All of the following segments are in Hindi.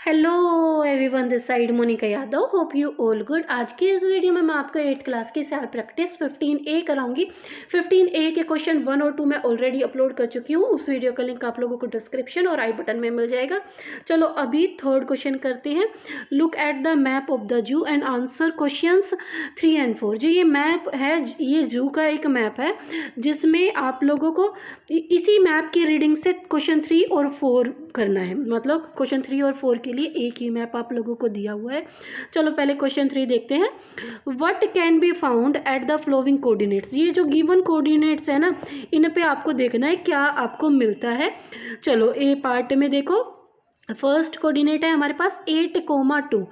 Hello everyone, this side Monika Yadav. Hope you all good. आज की इस वीडियो में मैं आपको 8th क्लास की सेल्फ प्रैक्टिस 15A कराऊंगी। 15A के क्वेश्चन 1 और 2 मैं ऑलरेडी अपलोड कर चुकी हूँ। उस वीडियो का लिंक आप लोगों को डिस्क्रिप्शन और आई बटन में मिल जाएगा। चलो अभी थर्ड क्वेश्चन करते हैं। Look at the map of the zoo and answer questions 3 and 4। जो ये मैप है, ये जू का एक मैप है जिसमें आप लोगों को इसी मैप की रीडिंग से क्वेश्चन 3 और 4 करना है। मतलब क्वेश्चन 3 और 4 के लिए एक ही मैप आप लोगों को दिया हुआ है। चलो पहले क्वेश्चन 3 देखते हैं। What can be found at the flowing coordinates. ये जो गिवन कोऑर्डिनेट्स है ना, इन पे आपको देखना है क्या आपको मिलता है। चलो ए पार्ट में देखो, फर्स्ट कोऑर्डिनेट है हमारे पास 8,2।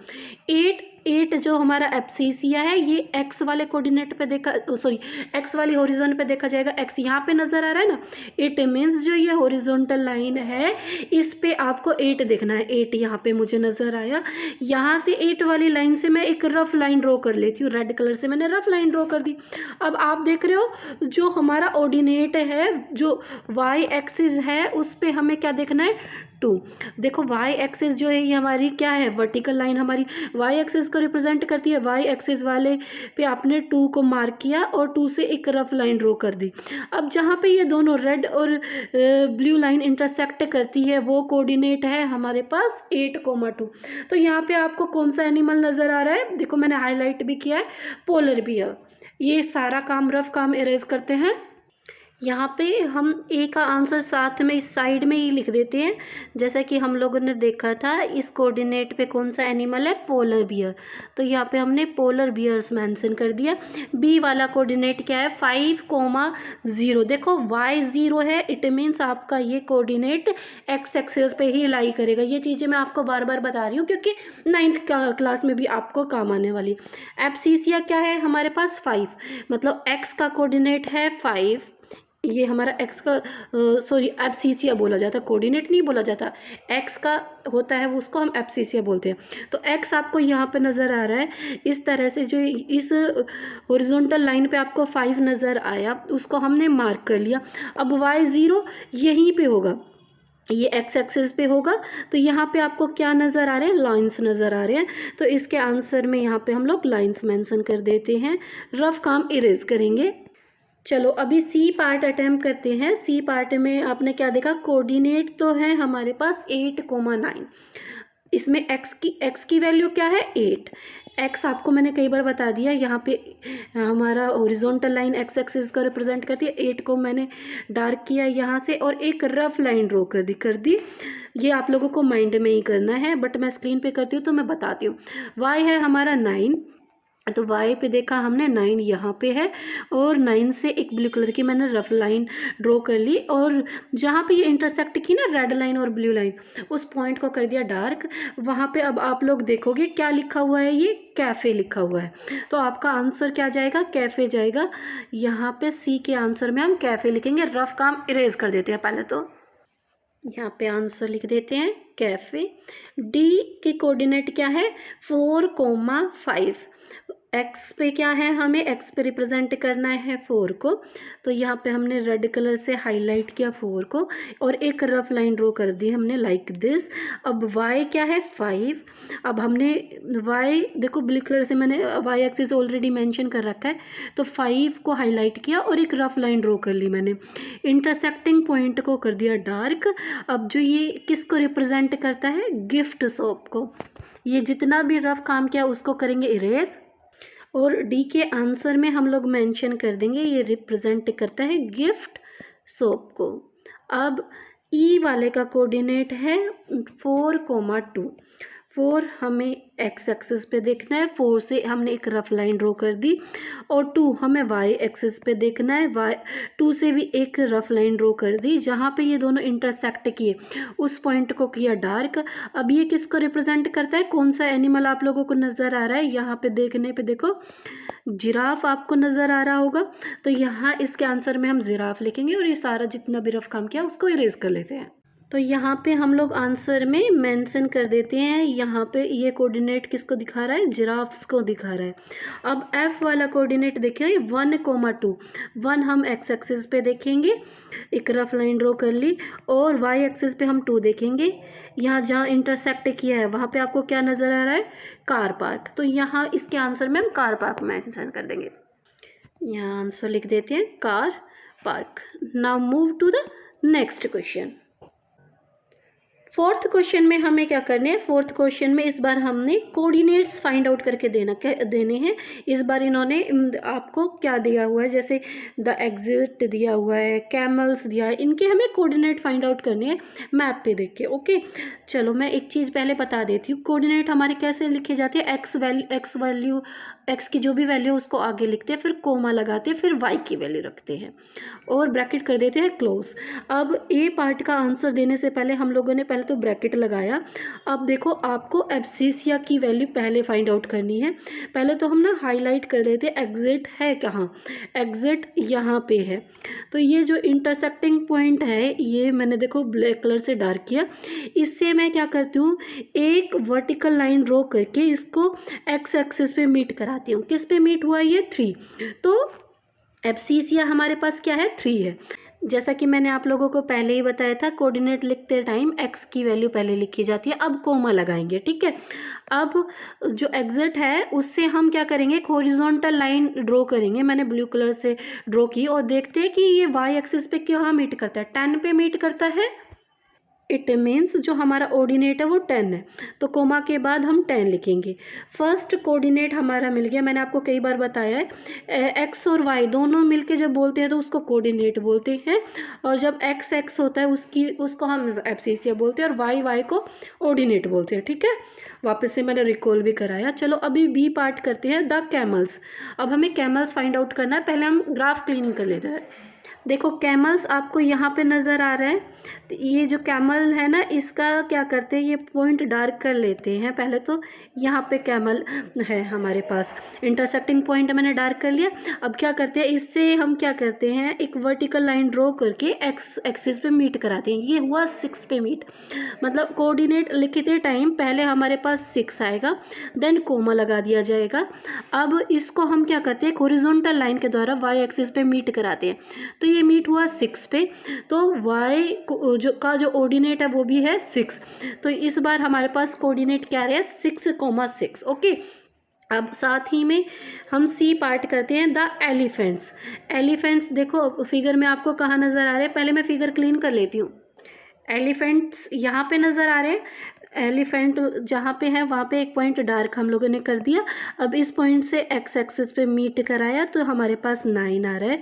8 जो हमारा एब्सिसिया है ये एक्स वाले कोऑर्डिनेट पे देखा, सॉरी एक्स वाली हॉरिजॉन पे देखा जाएगा। एक्स यहाँ पे नज़र आ रहा है ना, इट मीन्स जो ये हॉरिजॉन्टल लाइन है इस पे आपको 8 देखना है। 8 यहाँ पे मुझे नज़र आया। यहाँ से 8 वाली लाइन से मैं एक रफ लाइन ड्रॉ कर लेती हूँ। रेड कलर से मैंने रफ लाइन ड्रॉ कर दी। अब आप देख रहे हो जो हमारा ऑर्डिनेट है, जो वाई एक्सिस है, उस पर हमें क्या देखना है, 2। देखो वाई एक्सिस जो है ये हमारी क्या है, वर्टिकल लाइन हमारी वाई एक्सिस को रिप्रेजेंट करती है। वाई एक्सिस वाले पे आपने 2 को मार्क किया और 2 से एक रफ लाइन ड्रॉ कर दी। अब जहाँ पे ये दोनों रेड और ब्लू लाइन इंटरसेक्ट करती है वो कोऑर्डिनेट है हमारे पास 8,2। तो यहाँ पे आपको कौन सा एनिमल नज़र आ रहा है, देखो मैंने हाईलाइट भी किया है, पोलर बियर। ये सारा काम रफ काम इरेज करते हैं। यहाँ पे हम ए का आंसर साथ में इस साइड में ही लिख देते हैं। जैसा कि हम लोगों ने देखा था इस कोऑर्डिनेट पे कौन सा एनिमल है, पोलर बियर। तो यहाँ पे हमने पोलर बियर्स मेंशन कर दिया। बी वाला कोऑर्डिनेट क्या है, 5,0। देखो y 0 है, इट मीन्स आपका ये कोऑर्डिनेट एक्स एक्सिस पे ही लाई करेगा। ये चीज़ें मैं आपको बार बार बता रही हूँ क्योंकि 9th क्लास में भी आपको काम आने वाली। एब्सिसिया क्या है हमारे पास, 5। मतलब एक्स का कोऑर्डिनेट है 5। ये हमारा एक्स का, सॉरी एब्सिसिया बोला जाता है, कोऑर्डिनेट नहीं बोला जाता। एक्स का होता है वो, उसको हम एब्सिसिया बोलते हैं। तो एक्स आपको यहाँ पे नज़र आ रहा है इस तरह से। जो इस हॉरिजॉन्टल लाइन पे आपको 5 नज़र आया, उसको हमने मार्क कर लिया। अब वाई 0 यहीं पे होगा, ये एक्स एक्सिस पे होगा। तो यहाँ पे आपको क्या नज़र आ रहे हैं, लाइंस नज़र आ रहे हैं। तो इसके आंसर में यहाँ पे हम लोग लाइंस मेंशन कर देते हैं। रफ काम इरेज करेंगे। चलो अभी सी पार्ट अटेम्प्ट करते हैं। सी पार्ट में आपने क्या देखा, कोऑर्डिनेट तो है हमारे पास 8,9। इसमें एक्स की वैल्यू क्या है, 8। एक्स आपको मैंने कई बार बता दिया, यहाँ पे हमारा हॉरिजॉन्टल लाइन एक्स एक्सिस को रिप्रेजेंट करती है। 8 को मैंने डार्क किया यहाँ से और एक रफ लाइन ड्रॉ कर दी। ये आप लोगों को माइंड में ही करना है, बट मैं स्क्रीन पे करती हूँ तो मैं बताती हूँ। वाई है हमारा 9, तो वाई पे देखा हमने 9 यहाँ पे है और 9 से एक ब्लू कलर की मैंने रफ लाइन ड्रॉ कर ली। और जहाँ पे ये इंटरसेक्ट की ना रेड लाइन और ब्लू लाइन, उस पॉइंट को कर दिया डार्क। वहाँ पे अब आप लोग देखोगे क्या लिखा हुआ है, ये कैफ़े लिखा हुआ है। तो आपका आंसर क्या जाएगा, कैफ़े जाएगा। यहाँ पे सी के आंसर में हम कैफ़े लिखेंगे। रफ काम इरेज कर देते हैं पहले, तो यहाँ पे आंसर लिख देते हैं कैफ़े। डी के कोऑर्डिनेट क्या है, 4,5। एक्स पे क्या है, हमें एक्स पे रिप्रेजेंट करना है 4 को। तो यहाँ पे हमने रेड कलर से हाईलाइट किया 4 को और एक रफ लाइन ड्रॉ कर दी हमने लाइक दिस। अब वाई क्या है, 5। अब हमने वाई देखो ब्लू कलर से मैंने वाई एक्सिस ऑलरेडी मेंशन कर रखा है, तो 5 को हाईलाइट किया और एक रफ लाइन ड्रॉ कर ली मैंने। इंटरसेक्टिंग पॉइंट को कर दिया डार्क। अब जो ये किसको रिप्रेजेंट करता है, गिफ्ट शॉप को। ये जितना भी रफ काम किया उसको करेंगे इरेज। और डी के आंसर में हम लोग मेंशन कर देंगे ये रिप्रेजेंट करता है गिफ्ट शॉप को। अब ई वाले का कोऑर्डिनेट है 4,2। 4 हमें एक्स एक्सिस पे देखना है, 4 से हमने एक रफ लाइन ड्रॉ कर दी। और 2 हमें वाई एक्सिस पे देखना है, 2 से भी एक रफ लाइन ड्रॉ कर दी। जहाँ पे ये दोनों इंटरसेक्ट किए उस पॉइंट को किया डार्क। अब ये किसको रिप्रेजेंट करता है, कौन सा एनिमल आप लोगों को नज़र आ रहा है, यहाँ पे देखने पे देखो जिराफ आपको नज़र आ रहा होगा। तो यहाँ इसके आंसर में हम जिराफ लिखेंगे और ये सारा जितना भी रफ काम किया उसको इरेज कर लेते हैं। तो यहाँ पे हम लोग आंसर में मेंशन कर देते हैं, यहाँ पे ये कोऑर्डिनेट किसको दिखा रहा है, जिराफ्स को दिखा रहा है। अब एफ वाला कोऑर्डिनेट देखिए 1,2, 1 हम एक्स एक्सिस पे देखेंगे, एक रफ लाइन ड्रॉ कर ली, और वाई एक्सिस पे हम 2 देखेंगे। यहाँ जहाँ इंटरसेक्ट किया है वहाँ पे आपको क्या नज़र आ रहा है, कार पार्क। तो यहाँ इसके आंसर में हम कार पार्क मेंशन कर देंगे। यहाँ आंसर लिख देते हैं car park. Now move to the next question. Fourth question में हमें क्या करने हैं, फोर्थ क्वेश्चन में इस बार हमने कोऑर्डिनेट्स फाइंड आउट करके देने हैं। इस बार इन्होंने आपको क्या दिया हुआ है, जैसे द एग्जिट दिया हुआ है, कैमल्स दिया है, इनके हमें कोऑर्डिनेट फाइंड आउट करने हैं मैप पे देख के। ओके चलो मैं एक चीज़ पहले बता देती हूँ, कोऑर्डिनेट हमारे कैसे लिखे जाते हैं, एक्स वैल्यू एक्स की जो भी वैल्यू है उसको आगे लिखते हैं, फिर कोमा लगाते हैं, फिर वाई की वैल्यू रखते हैं और ब्रैकेट कर देते हैं क्लोज। अब ए पार्ट का आंसर देने से पहले हम लोगों ने पहले तो ब्रैकेट लगाया। अब देखो आपको एब्सिसिया की वैल्यू पहले फाइंड आउट करनी है। पहले तो हम ना हाईलाइट कर देते हैं एग्जिट है कहाँ, एग्जिट यहाँ पे है। तो ये जो इंटरसेक्टिंग पॉइंट है ये मैंने देखो ब्लैक कलर से डार्क किया। इससे मैं क्या करती हूँ, एक वर्टिकल लाइन ड्रॉ करके इसको एक्स एक्सिस पे मीट कराती हूँ। किस पे मीट हुआ, ये 3। तो एब्सिसिया हमारे पास क्या है, 3 है। जैसा कि मैंने आप लोगों को पहले ही बताया था, कोऑर्डिनेट लिखते टाइम एक्स की वैल्यू पहले लिखी जाती है। अब कोमा लगाएंगे, ठीक है। अब जो एग्जिट है उससे हम क्या करेंगे, एक हॉरिजॉन्टल लाइन ड्रॉ करेंगे। मैंने ब्लू कलर से ड्रॉ की और देखते हैं कि ये वाई एक्सिस पे कहाँ मीट करता है, 10 पे मीट करता है। इट मीन्स जो हमारा ऑर्डिनेट है वो 10 है, तो कोमा के बाद हम 10 लिखेंगे। फर्स्ट कोऑर्डिनेट हमारा मिल गया। मैंने आपको कई बार बताया है एक्स और वाई दोनों मिलके जब बोलते हैं तो उसको कोऑर्डिनेट बोलते हैं, और जब एक्स एक्स होता है उसको हम एब्सिसिया बोलते हैं, और वाई वाई को ऑर्डिनेट बोलते हैं, ठीक है। वापस से मैंने रिकॉल भी कराया। चलो अभी बी पार्ट करते हैं, द कैमल्स। अब हमें कैमल्स फाइंड आउट करना है। पहले हम ग्राफ क्लीनिंग कर लेते हैं। देखो कैमल्स आपको यहाँ पे नज़र आ रहा है, तो ये जो कैमल है ना इसका क्या करते हैं, ये पॉइंट डार्क कर लेते हैं। पहले तो यहाँ पे कैमल है हमारे पास, इंटरसेक्टिंग पॉइंट मैंने डार्क कर लिया। अब क्या करते हैं, इससे हम क्या करते हैं, एक वर्टिकल लाइन ड्रॉ करके एक्स एक्सिस पे मीट कराते हैं। ये हुआ 6 पे मीट, मतलब कोऑर्डिनेट लिखते टाइम पहले हमारे पास 6 आएगा, देन कोमा लगा दिया जाएगा। अब इसको हम क्या करते हैं, हॉरिजॉन्टल लाइन के द्वारा वाई एक्सिस पे मीट कराते हैं। तो ये मीट हुआ 6 पे, तो वाई जो ऑर्डिनेट है वो भी है 6। तो इस बार हमारे पास कोऑर्डिनेट क्या है, 6,6। ओके अब साथ ही में हम सी पार्ट करते हैं, द एलिफेंट्स। एलिफेंट्स देखो फिगर में आपको कहाँ नज़र आ रहे हैं, पहले मैं फिगर क्लीन कर लेती हूँ। एलिफेंट्स यहाँ पे नज़र आ रहे हैं। एलिफेंट जहाँ पे है वहाँ पे एक पॉइंट डार्क हम लोगों ने कर दिया। अब इस पॉइंट से एक्स एक्सिस पे मीट कराया तो हमारे पास 9 आ रहा है।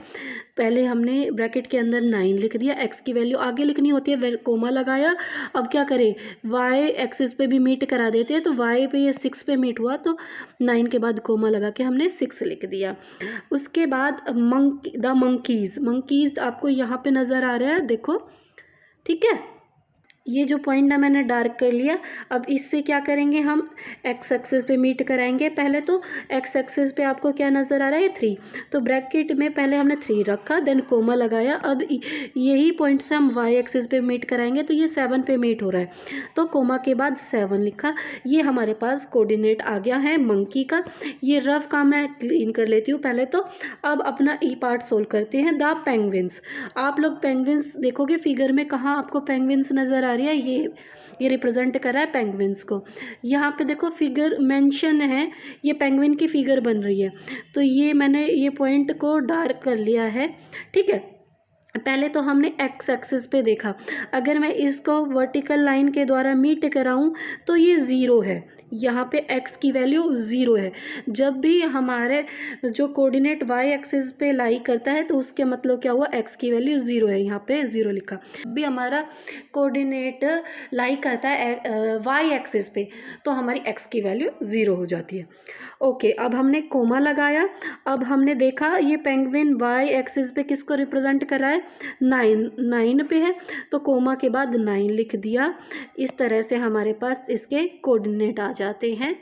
पहले हमने ब्रैकेट के अंदर 9 लिख दिया, एक्स की वैल्यू आगे लिखनी होती है, कोमा लगाया। अब क्या करें, वाई एक्सिस पे भी मीट करा देते हैं, तो वाई पे ये 6 पे मीट हुआ, तो 9 के बाद कोमा लगा के हमने 6 लिख दिया। उसके बाद द मंकीज़ आपको यहाँ पे नज़र आ रहा है, देखो ठीक है। ये जो पॉइंट ना मैंने डार्क कर लिया। अब इससे क्या करेंगे, हम एक्स एक्सिस पे मीट कराएंगे। पहले तो एक्स एक्सिस पे आपको क्या नज़र आ रहा है, 3, तो ब्रैकेट में पहले हमने 3 रखा, देन कोमा लगाया। अब यही पॉइंट से हम वाई एक्सिस पे मीट कराएंगे, तो ये 7 पे मीट हो रहा है, तो कोमा के बाद 7 लिखा। ये हमारे पास कोऑर्डिनेट आ गया है मंकी का। ये रफ काम मैं क्लीन कर लेती हूँ पहले तो। अब अपना ई पार्ट सोल्व करते हैं, द पेंगुइन्स। आप लोग पेंगुइन्स देखोगे फिगर में, कहाँ आपको पेंगुइन्स नज़र आ रही है, ये रिप्रेजेंट कर रहा है पेंगुइन्स को। यहाँ पे देखो फिगर मेंशन है, ये पेंगुइन की फिगर बन रही है, तो ये मैंने ये पॉइंट को डार्क कर लिया है, ठीक है। पहले तो हमने एक्स एक्सिस पे देखा, अगर मैं इसको वर्टिकल लाइन के द्वारा मीट कराऊं तो ये 0 है, यहाँ पे x की वैल्यू 0 है। जब भी हमारे जो कोऑर्डिनेट y एक्सिस पे लाई करता है तो उसके मतलब क्या हुआ, x की वैल्यू 0 है, यहाँ पे 0 लिखा। जब भी हमारा कोऑर्डिनेट लाई करता है y एक्सिस पे तो हमारी x की वैल्यू 0 हो जाती है। ओके अब हमने कोमा लगाया। अब हमने देखा ये पेंगुइन y एक्सिस पे किसको रिप्रेजेंट कर रहा है, 9 पे है, तो कोमा के बाद 9 लिख दिया। इस तरह से हमारे पास इसके कोऑर्डिनेट आ जाते हैं।